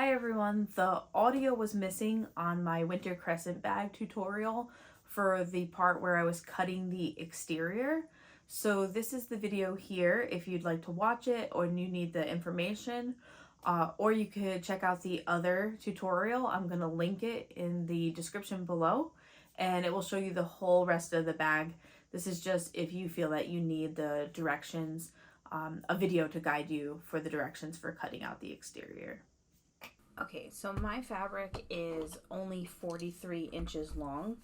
Hi everyone, the audio was missing on my Winter Crescent Bag tutorial for the part where I was cutting the exterior. So this is the video here if you'd like to watch it or you need the information, or you could check out the other tutorial. I'm going to link it in the description below and it will show you the whole rest of the bag. This is just if you feel that you need the directions, a video to guide you for the directions for cutting out the exterior. Okay, so my fabric is only 43 inches long,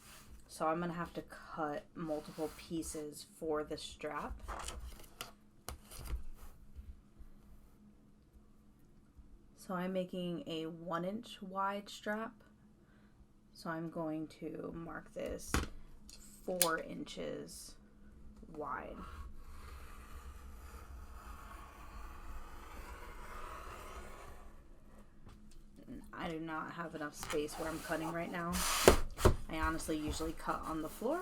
so I'm going to have to cut multiple pieces for the strap. So I'm making a 1-inch wide strap, so I'm going to mark this 4 inches wide. I do not have enough space where I'm cutting right now. I honestly usually cut on the floor,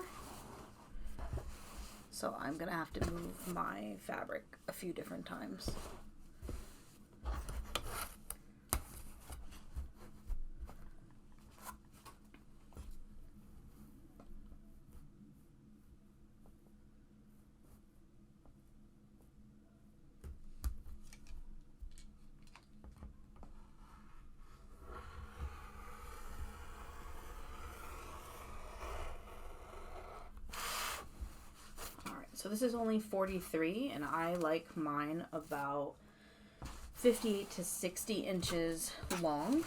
so I'm gonna have to move my fabric a few different times. So this is only 43 and I like mine about 58 to 60 inches long.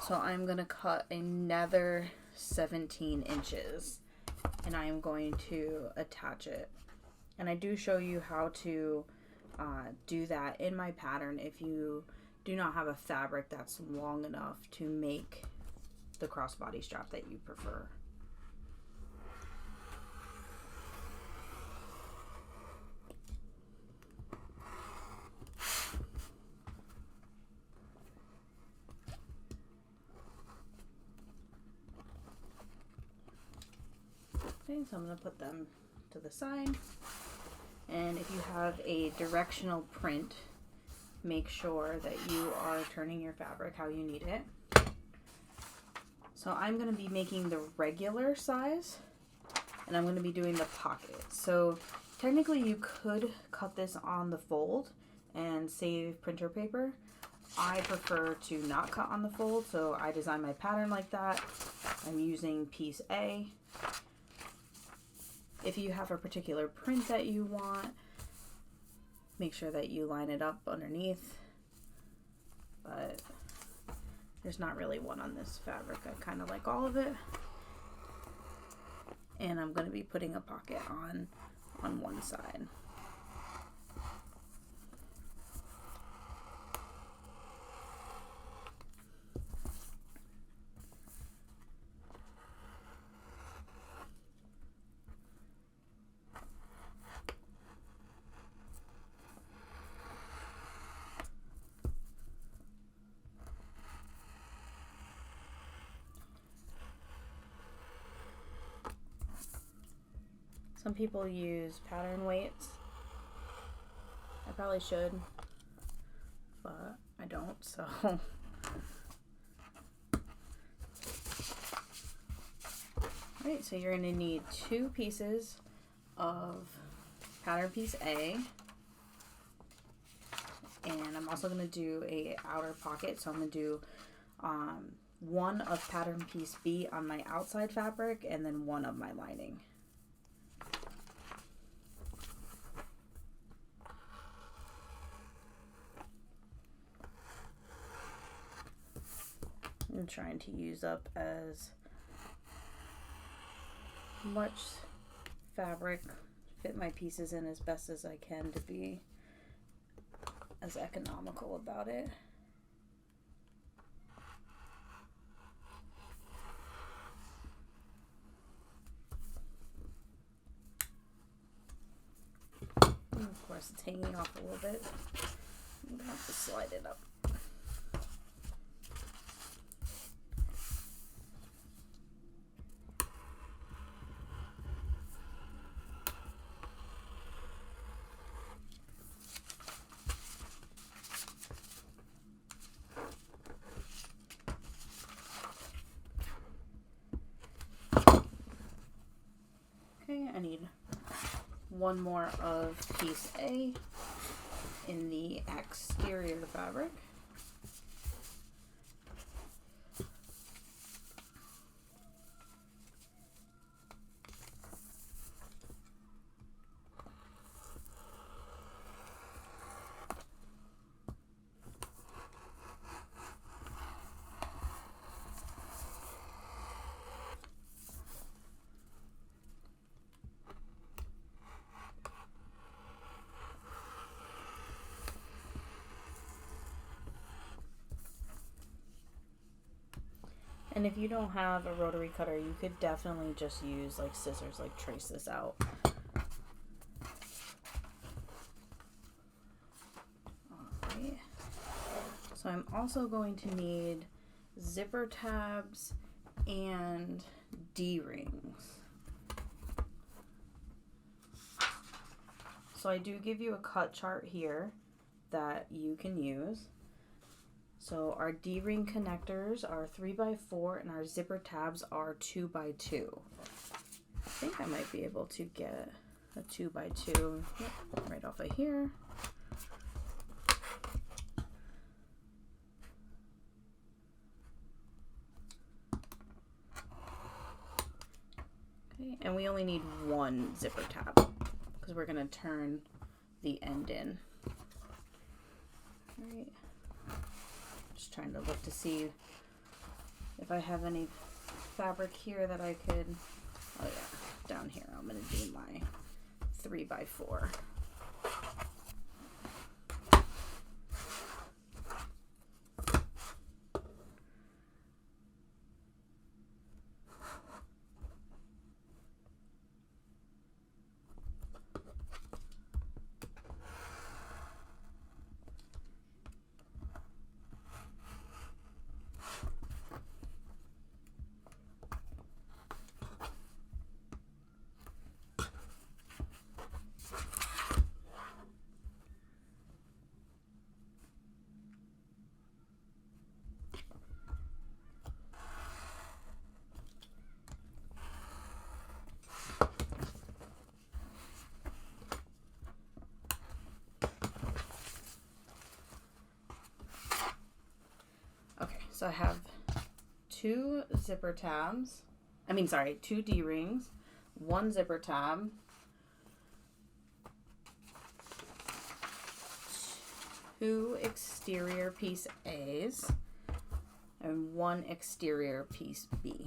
So I'm going to cut another 17 inches and I am going to attach it. And I do show you how to do that in my pattern if you do not have a fabric that's long enough to make the crossbody strap that you prefer. Okay, so I'm going to put them to the side. And if you have a directional print, make sure that you are turning your fabric how you need it. So I'm going to be making the regular size, and I'm going to be doing the pocket. So technically you could cut this on the fold and save printer paper. I prefer to not cut on the fold, so I design my pattern like that. I'm using piece A. If you have a particular print that you want, make sure that you line it up underneath. But there's not really one on this fabric. I kind of like all of it. And I'm going to be putting a pocket on one side. Some people use pattern weights. I probably should, but I don't, so. Alright, so you're going to need 2 pieces of pattern piece A. And I'm also going to do a outer pocket, so I'm going to do one of pattern piece B on my outside fabric and then one of my lining. I'm trying to use up as much fabric, fit my pieces in as best as I can to be as economical about it. And of course it's hanging off a little bit. I'm gonna have to slide it up. one more of piece A in the exterior fabric. And if you don't have a rotary cutter, you could definitely just use like scissors, like trace this out. Alright. So I'm also going to need zipper tabs and D-rings. So I do give you a cut chart here that you can use. So our D-ring connectors are 3x4 and our zipper tabs are 2x2. I think I might be able to get a 2x2 right off of here. Okay, and we only need one zipper tab because we're going to turn the end in. All right. Just trying to look to see if I have any fabric here that I could, oh yeah, down here I'm going to do my 3x4. So I have two zipper tabs, two D-rings, one zipper tab, two exterior piece A's, and one exterior piece B.